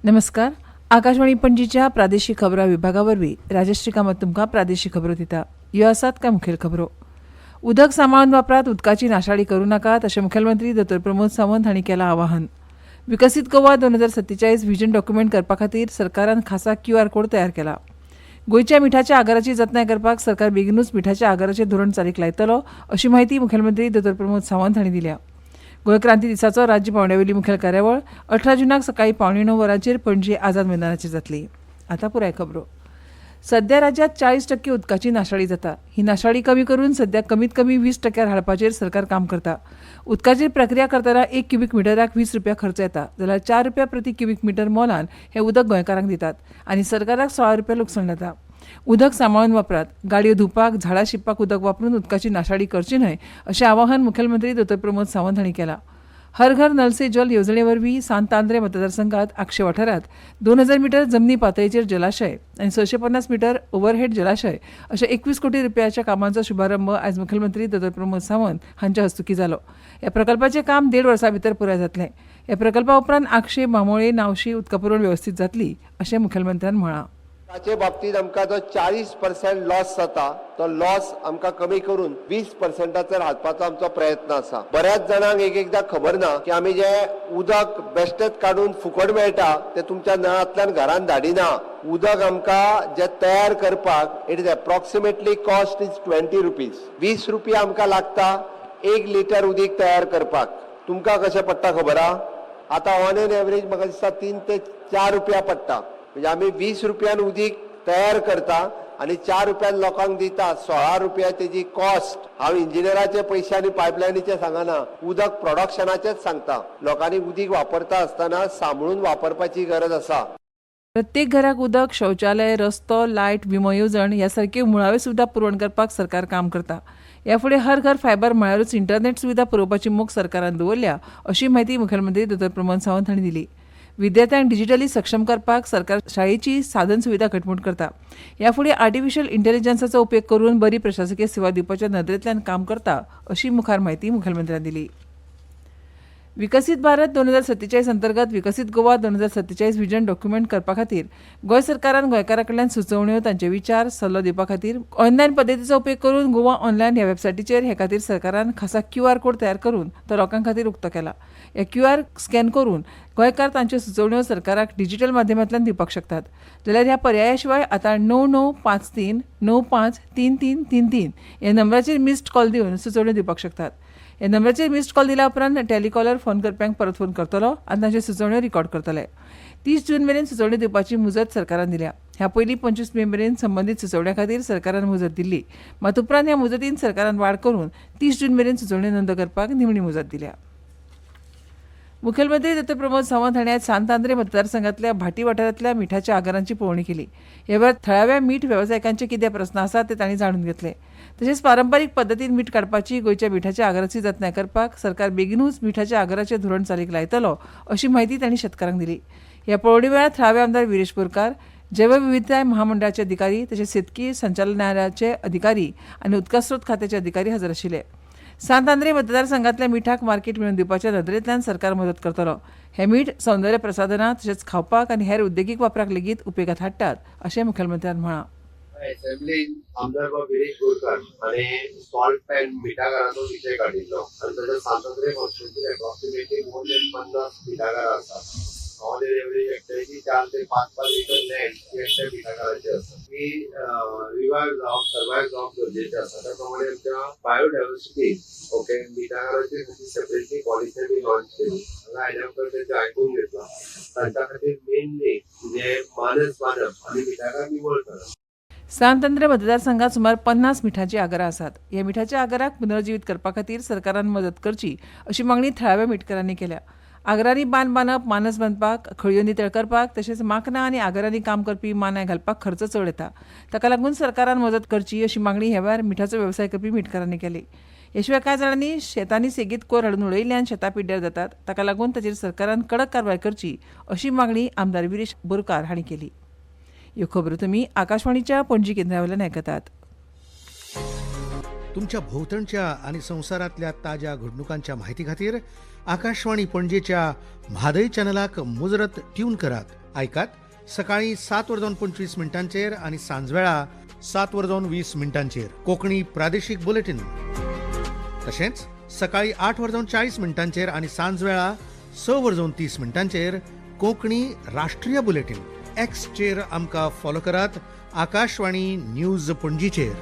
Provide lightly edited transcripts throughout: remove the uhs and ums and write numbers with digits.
नमस्कार. आकाशवाणी पणजीच्या प्रादेशीक खबरां विभागा वरवीं राजश्री कामत तुमकां प्रादेशीक खबरो दिता. ह्यो आसात कांय मुखेल खबरो. उदक सांबाळून वापरात, उदकाची नाशाडी करूं नाकात अशें मुखेलमंत्री डॉ. प्रमोद सावंत हांणी केलां आवाहन. विकसीत गोवा 2047 व्हिजन डॉक्युमेंट करपा खातीर सरकारान खासा QR कोड तयार केला. गोंयच्या मिठाच्या आगाराची जतनाय करपाक सरकार बेगीनूच मिठाच्या आगाराचें धोरण चालीक लायतलो अशी माहिती मुखेलमंत्री डॉ. प्रमोद सावंत हांणी दिल्या. गोंय क्रांती दिसाचो राज्य पावंड्यावेली मुखेल कार्यावळ 18 जुनाक सकाळी 9:15 वरांचेर पणजी आझाद मैदानाचेर जातली. आतां पुराय खबरो. सध्या राज्यांत 40% उदकाची नाशाडी जाता. ही नाशाडी कमी करून सध्या कमीत कमी 20% हाडपाचेर सरकार काम करता. उदकाचेर प्रक्रिया करतना 1 क्युबिक मिटराक 20 रुपया खर्च येता, जाल्यार 4 रुपया प्रति क्युबिक मिटर मोलान हें उदक गोंयकारांक दितात आनी सरकाराक 16 रुपया लुकसाण जाता. उदक सांबाळून वापरात. गाडयो धुवपाक, झाडां शिंपपाक उदक वापरून उदकाची नाशाडी करची न्हय अशें आवाहन मुखेलमंत्री डॉ. प्रमोद सावंत हांणी केलां. हर घर नल से जल येवजणे वरवीं सांत आंद्रे मतदारसंघात आक्षे वाठारांत 2000 मीटर जमनी पातळीचेर जलाशय आनी 650 मीटर ओव्हरहेड जलाशय अशा 21 कोटी रुपयाच्या कामांचो शुभारंभ आयज मुखेलमंत्री डॉ. प्रमोद सावंत हांच्या हस्तुकी जालो. ह्या प्रकल्पाचें काम 1.5 वर्सां भितर पुराय जातलें. ह्या प्रकल्पा उपरांत आक्षे, बांबोळे, नावशी उदका पुरवण वेवस्थीत जातली अशें मुखेलमंत्र्यान म्हळां. ताचे बाबतीत आमकां जो 40% लॉस जाता तो लॉस आमकां कमी करून 20%चेर हाडपाचो आमचो प्रयत्न आसा. बऱ्याच जाणांक एकदां खबर ना की आमी जे उदक बेश्टेच काडून फुकट मेळटा ते तुमच्या नळांतल्यान घरांत धाडिना. उदक आमकां जे तयार करपाक it is approximately cost is 20 rupees. 20 रुपया आमकां लागता 1 लिटर उदीक तयार करपाक. तुमकां कशें पडटा खबर आहा? आतां ऑन एन एवरेज म्हाका दिसता 3 ते 4 रुपया पडटा. म्हणजे आमी 20 रुपयान उदीक तयार करता आनी 4 रुपयान लोकांक दिता. 16 रुपया तेजी कॉस्ट. हांव इंजिनियराचे पयशे आनी पायपलायनीचे सांगना, उदक प्रोडक्शनाचेच सांगता. लोकांनी उदीक वापरता आसतना सांबाळून वापरपाची गरज आसा. प्रत्येक घराक उदक, शौचालय, रस्तो, लायट, विमो येवजण ह्या सारक्यो मुळाव्यो सुविधा पुरवण करपाक सरकार काम करता. ह्या फुडें हर घर फायबर म्हळ्यारूच इंटरनेट सुविधा पुरवपाची मोख सरकारान दवरल्या अशी माहिती मुखेलमंत्री डॉ. प्रमोद सावंत हांणी दिली. विद्यार्थ्यांक डिजिटली सक्षम करपाक सरकार शाळेची साधन सुविधा घटमूट करता. ह्या फुडें आर्टिफिशियल इंटेलिजन्साचो उपेग करून बरी प्रशासकीय सेवा दिवपाच्या नदरेंतल्यान काम करता अशी मुखार माहिती मुखेलमंत्र्यान दिली. विकसीत भारत 2047 अंतर्गत विकसीत गोवा 2047 व्हिजन डॉक्युमेंट करपा खातीर गोंय सरकारान गोंयकारां कडल्यान सुचोवण्यो, तांचे विचार, सल्लो दिवपा खातीर ऑनलायन पद्दतीचो उपेग करून गोवा ऑनलायन ह्या वेबसायटीचेर हे खातीर सरकारान खासा QR कोड तयार करून तो लोकां खातीर उक्तो केला. हे QR स्कॅन करून गोंयकार तांच्यो सुचोवण्यो सरकाराक डिजिटल माध्यमांतल्यान दिवपाक शकतात. जाल्यार ह्या पर्याया शिवाय आतां 9953 953333 ह्या नंबराचेर मिस्ड कॉल दिवन सुचोवण्यो दिवपाक शकतात. ह्या नंबराचेर मिस्ड कॉल दिल्या उपरांत टॅलिकॉलर फोन करप्यांक परत फोन करतलो आनी तांच्यो सुचोवण्यो रिकॉर्ड करतले. 30 जून मेरेन सुचोवण्यो दिवपाची मुजत सरकारान दिल्या. ह्या पयलीं 25 मे मेरेन संबंदीत सुचोवण्या खातीर सरकारान मुजत दिल्ली. मात उपरांत ह्या मुजतीन सरकारान वाड करून 30 जून मेरेन सुचोवण्यो नोंद करपाक निमणी मुजत दिल्या. मुखेलमंत्री डॉ. प्रमोद सावंत हांणी आयज सांत आंद्रे मतदारसंघांतल्या भाटी वाठारांतल्या मिठाच्या आगारांची पळोवणी केली. ह्या वेळार थळाव्या मीठ वेवसायिकांचे कितें प्रस्न आसात ते तांणी जाणून घेतले. तशेंच पारंपारीक पद्दतीन मीठ काडपाची गोंयच्या मिठाच्या आगाराची जतनाय करपाक सरकार बेगीनूच मिठाच्या आगाराचें धोरण चालीक लायतलो अशी माहिती तांणी शेतकारांक दिली. ह्या पळोवणी वेळार थळावे आमदार विरेश बोरकार, जैवविविधताय महामंडळाचे अधिकारी तशेंच शेतकी संचालनालयाचे अधिकारी आनी उदकास्रोत खात्याचे अधिकारी हजर आशिल्ले. सांत आंद्रे मतदारसंघांतल्या मिठाक मार्केट मेळोवन दिवपाच्या नदरेंतल्यान सरकार मदत करतलो. हे मीठ सौंदर्य प्रसाधनां तशेंच खावपाक आनी हेर उद्देगीक वापराक लेगीत उपेगात हाडटात अशें मुखेलमंत्र्यान म्हळां. असेंब्लीन आमदार विरेश बोरकार हाणें सॉल्ट अँड मिठागराचो विशय काडिल्लो आनी ताच्या सांत आंद्रे कॉन्स्टिट्युन्सीन एप्रॉक्सिमेटली मोर देन 50 मिठागरां आसात. ऑन एन एवरेज हेक्टरची 4 ते 5 लिटर लँड हे मिठागरांची आसा. ही रिवायव जावप, सर्वायव जावप गरजेचें आसा. त्या प्रमाणे आमच्या बायोडायवर्सिटी ओके मिठागरांची सेपरेटली पॉलिसी आमी लॉन्च केली. हांगा आयल्यामुळे तेंचे आयकून घेतला. तांच्या खातीर मेनली जे मानस बांदप आनी मिठागार निवळ करप. सांत आंद्रे मतदारसंघात सुमार 50 मिठाची आगारां आसात. ह्या मिठाच्या आगाराक पुनर्जीवीत करपा खातीर सरकारान मदत करची अशी मागणी थळाव्या मिठकरांनी केल्या. आगारांनी बांद बांदप, मानस बांदपाक, खळयो नितळ करपाक तशेंच माकनां आनी आगारांनी काम करपी मानाय घालपाक खर्च चड येता. ताका लागून सरकारान मदत करची अशी मागणी ह्या वेळार मिठाचो वेवसाय करपी मिठकारांनी केली. हे शिवाय कांय जाणांनी शेतांनी सेगीत कोयर हाडून उडयल्ल्यान शेतां पिड्ड्यार जातात. ताका लागून ताचेर सरकारान कडक कारवाय करची अशी मागणी आमदार विरेश बोरकार हांणी केली. ह्यो खबरो तुमी आकाशवाणीच्या पणजी केंद्रा वयल्यान आयकतात. तुमच्या भोवतणच्या आणि संसारातल्या ताज्या घडणुकांच्या म्हायती खातीर आकाशवाणी पणजेच्या म्हादय चॅनलाक मुजरत ट्यून करात. ऐकात सकाळी 7:25 आणि सांजवेळा 7:20 कोंकणी प्रादेशीक बुलेटिन. तशेंच सकाळी 8:40 आणि सांजवेळा 6:30 कोंकणी राष्ट्रीय बुलेटिन. एक्सचेर आमकां फॉलो करात. आकाशवाणी न्यूज पणजीचेर.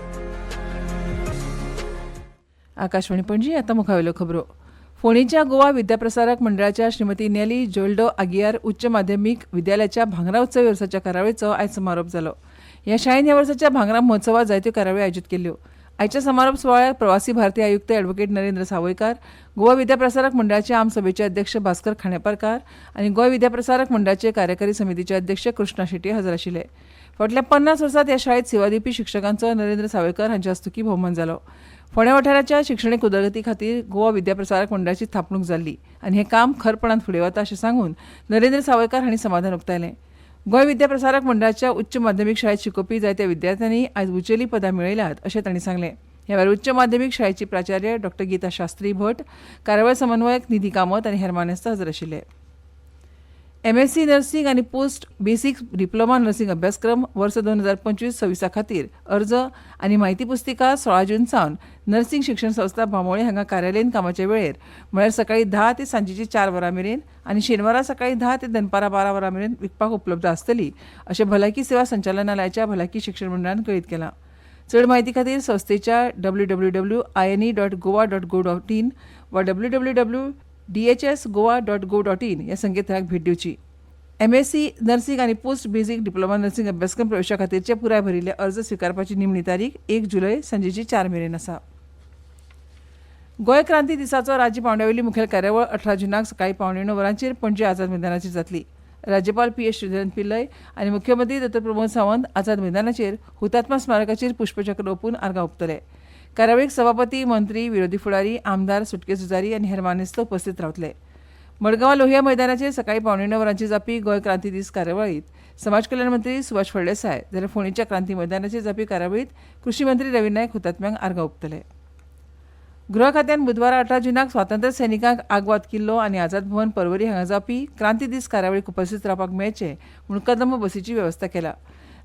आकाशवाणी पणजी आता मुखावेल्यो खबरो. फोंडेच्या गोवा विद्याप्रसारक मंडळाच्या श्रीमती नेली जोल्डो आगियार उच्च माध्यमीक विद्यालयाच्या भांगरा उत्सव वर्साच्या कार्यावळीचो आयज समारोप जालो. ह्या शाळेन ह्या वर्साच्या भांगरा महोत्सवात जायत्यो कार्यावळी आयोजीत केल्ल्यो. आयच्या समारोप सुवाळ्याक प्रवासी भारतीय आयुक्त ॲडव्होकेट नरेंद्र सावयकार, गोवा विद्याप्रसारक मंडळाचे आमसभेचे अध्यक्ष भास्कर खांडेपारकार आनी गोवा विद्याप्रसारक मंडळाचे कार्यकारी समितीचे अध्यक्ष कृष्णा शेट्टी हजर आशिल्ले. फाटल्या 50 वर्सांत ह्या शाळेत सेवा दिवपी शिक्षकांचो नरेंद्र सावयकार हांच्या हस्तुकी भोवमान जालो. फोंड्या वाठाराच्या शिक्षणीक उदरगती खातीर गोवा विद्याप्रसारक मंडळाची स्थापणूक जाल्ली आनी हें काम खरपणान फुडें वता अशें सांगून नरेंद्र सावयकार हांणी समाधान उक्तायलें. गोंय विद्याप्रसारक मंडळाच्या उच्च माध्यमीक शाळेत शिकोवपी जायत्या विद्यार्थ्यांनी आयज उंचेली पदां मेळयल्यात अशें तांणी सांगलें. ह्या वेळार उच्च माध्यमीक शाळेची प्राचार्य डॉ गीता शास्त्री भट, कार्यावळ समन्वयक निधी कामत आनी हेर मानेस्त हजर आशिल्ले. MSc नर्सिंग आनी पोस्ट बेसिक डिप्लोमा नर्सिंग अभ्यासक्रम वर्स 2025-26 खातीर अर्ज आनी म्हायती पुस्तिका 16 जून सावन नर्सिंग शिक्षण संस्था बांबोळे हांगा कार्यालयीन कामाच्या वेळेर म्हळ्यार सकाळी 10 ते सांजेची 4 वरां मेरेन आनी शेनवारा सकाळी 10 ते दनपारां 12 वरां मेरेन विकपाक उपलब्ध आसतली अशें भलायकी सेवा संचालनालयाच्या भलायकी शिक्षण मंडळान कळीत केलां. चड म्हायती खातीर संस्थेच्या www.ine.goa.go.in वा www.dhsgoa.go.in ह्या संकेतथळाक भेट दिवची. MSc नर्सिंग आनी पोस्ट बेसिक डिप्लोमा नर्सिंग अभ्यासक्रम प्रवेशा खातीरचे पुराय भरिल्ले अर्ज स्विकारपाची निमणी तारीख 1 जुलय सांजेची 4 मेरेन आसा. गोंय क्रांती दिसाचो राज्य पावंड्यावेली मुखेल कार्यावळ 18 जुनाक सकाळी 9:15 वरांचेर पणजी आझाद मैदानाचेर जातली. राज्यपाल PS श्रीधरन पिल्लय आनी मुख्यमंत्री डॉ प्रमोद सावंत आझाद मैदानाचेर हुतात्मा स्मारकाचेर पुष्पचक्र ओपून आर्गां ओंपतले. कार्यावळीक सभापती, मंत्री, विरोधी फुडारी, आमदार, सुटके झुजारी आनी हेर मानेस्त उपस्थित रावतले. मडगांव लोहिया मैदानाचेर सकाळी 9:15 वरांचेर जावपी गोंय क्रांती दीस कार्यावळीत समाज कल्याण मंत्री सुभाष फळदेसाय जाल्यार फोंडेच्या क्रांती मैदानाचेर जावपी कार्यावळीत कृषी मंत्री रवी नायक हुतात्म्यांक आर्गां ओंपतले. गृह खात्यान बुधवारा 18 जुनाक स्वातंत्र्य सैनिकांक आग्वाद किल्लो आनी आझाद भवन परवरी हांगा जावपी क्रांती दीस कार्यावळीक उपस्थित रावपाक मेळचे म्हूण कदंब बसीची वेवस्था केला.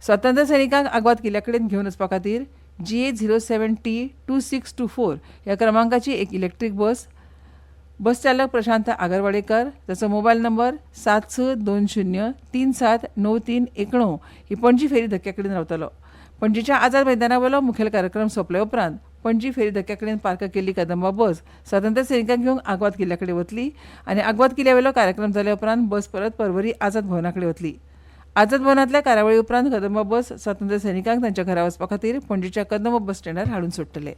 स्वातंत्र्य सैनिकांक आग्वाद किल्ल्या कडेन घेवन वचपा खातीर GA07T2624 ह्या क्रमांकाची एक इलेक्ट्रीक बस चालक प्रशांत आगरवाडेकर, जाचो मोबायल नंबर 7620379319 ही पणजी फेरी धक्क्या कडेन रावतलो. पणजीच्या आझाद मैदानावेलो मुखेल कार्यक्रम सोंपले उपरांत पणजी फेरी धक्क्या कडेन पार्क केल्ली कदंबा बस स्वातंत्र्य सैनिकांक घेवन आग्वाद किल्ल्या कडेन वतली आनी आग्वाद किल्ल्यावेलो कार्यक्रम जाल्या उपरांत बस परत परवरी आझाद भवना कडेन वतली. आझाद भवनांतल्या कार्यावळी उपरांत कदंबा बस स्वातंत्र्य सैनिकांक तांच्या घरा वचपा खातीर पणजीच्या कदंबा बस स्टँडार हाडून सोडटले.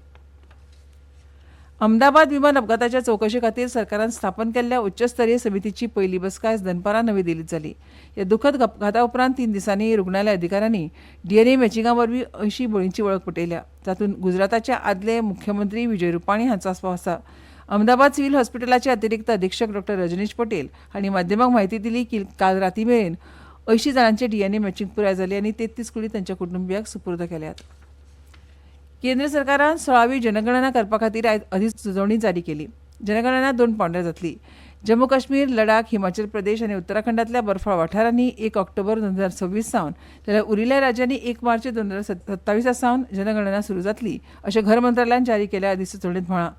अहमदाबाद विमान अपघाताच्या चवकशे खातीर सरकारान स्थापन केल्ल्या उच्चस्तरीय समितीची पयली बसका आयज दनपारां नवी दिल्लीत जाली. ह्या दुखद अपघाता उपरांत 3 दिसांनी रुग्णालय अधिकाऱ्यांनी DNA मॅचिंगा वरवीं 80 बळींची वळख पटयल्या. तातूंत गुजराताचे आदले मुख्यमंत्री विजय रुपाणी हांचो आस्पाव आसा. अहमदाबाद सिव्हील हॉस्पिटलाचे अतिरिक्त अधीक्षक डॉ रजनीश पटेल हांणी माध्यमांक म्हायती दिली की काल राती मेरेन 80 जाणांचे DNA मॅचिंग पुराय जाली आनी 33 कुडी तांच्या कुटुंबियांक सुपूर्द केल्यात. केंद्र सरकारान 16वी जनगणना करपा खातीर आयज अधिसुचोवणी जारी केली. जनगणना 2 पावंड्यार जातली. जम्मू काश्मीर, लडाख, हिमाचल प्रदेश आनी उत्तराखंडांतल्या बर्फाळ वाठारांनी 1 ऑक्टोबर 2026 सावन जाल्यार उरिल्ल्या राज्यांनी 1 मार्च 2027 सावन जनगणना सुरू जातली अशें घर मंत्रालयान जारी केल्ल्या अधिसुचोवणीत म्हळां.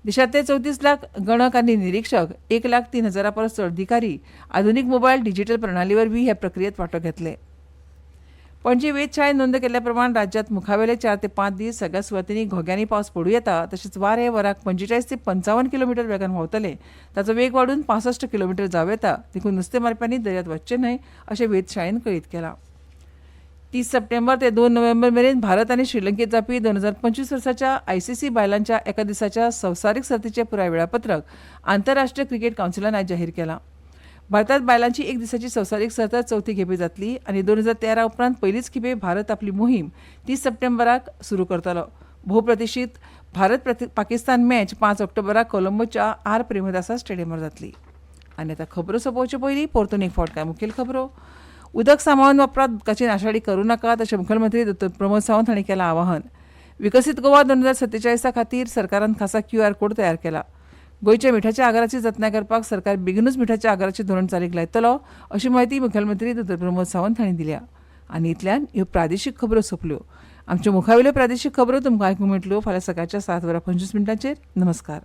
देशांतले 34 लाख गणक आनी निरीक्षक 1,03,000 परस चड अधिकारी आधुनीक मोबायल डिजिटल प्रणाली वरवीं ह्या प्रक्रियेत वांटो घेतले. पणजी वेधशाळेन नोंद केल्ल्या प्रमाण राज्यांत मुखावेले 4 ते 5 दीस सगळ्या सुवातींनी घोग्यांनी पावस पडूं येता. तशेंच वारे वराक 45 ते 55 किलोमीटर वेगान व्हांवतले. ताचो वेग वाडून 65 किलोमीटर जावं येता. देखून नुस्तें मारप्यांनी दर्यांत वचचें न्हय अशें वेधशाळेन कळीत केलां. 30 सप्टेंबर ते 2 नोव्हेंबर मेरेन भारत आनी श्रीलंकेत जावपी 2025 वर्साच्या ICC बायलांच्या एका दिसाच्या संवसारीक सर्तीचें पुराय वेळापत्रक आंतरराष्ट्रीय क्रिकेट कावन्सिलान आयज जाहीर केलां. भारतांत बायलांची 1 दिसाची संवसारीक सर्त चवथी खेपे जातली आनी 2013 उपरांत पयलीच खेपे भारत आपली मोहीम 30 सप्टेंबराक सुरू करतलो. भोवप्रतिशीत भारत पाकिस्तान मॅच 5 ऑक्टोबराक कोलंबोच्या R प्रेमदासा स्टेडियमार जातली. आनी आतां खबरो सोंपोवचे पयलीं परतून एक फावट कांय मुखेल खबरो. उदक सांबाळून वापरात उदकाची नाशाडी करूं नाकात अशें मुखेलमंत्री डॉ प्रमोद सावंत हांणी केलां आवाहन. विकसीत गोवा 2047 खातीर सरकारान खासा QR कोड तयार केला. गोंयच्या मिठाच्या आगाराची जतनाय करपाक सरकार बेगीनूच मिठाच्या आगाराचें धोरण चालीक लायतलो अशी माहिती मुखेलमंत्री दोतोर प्रमोद सावंत हांणी दिल्या. आनी इतल्यान ह्यो प्रादेशीक खबरो सोंपल्यो. आमच्यो मुखावेल्यो प्रादेशीक खबरो तुमकां आयकूंक मेळटल्यो फाल्यां सकाळच्या 7:25 नमस्कार.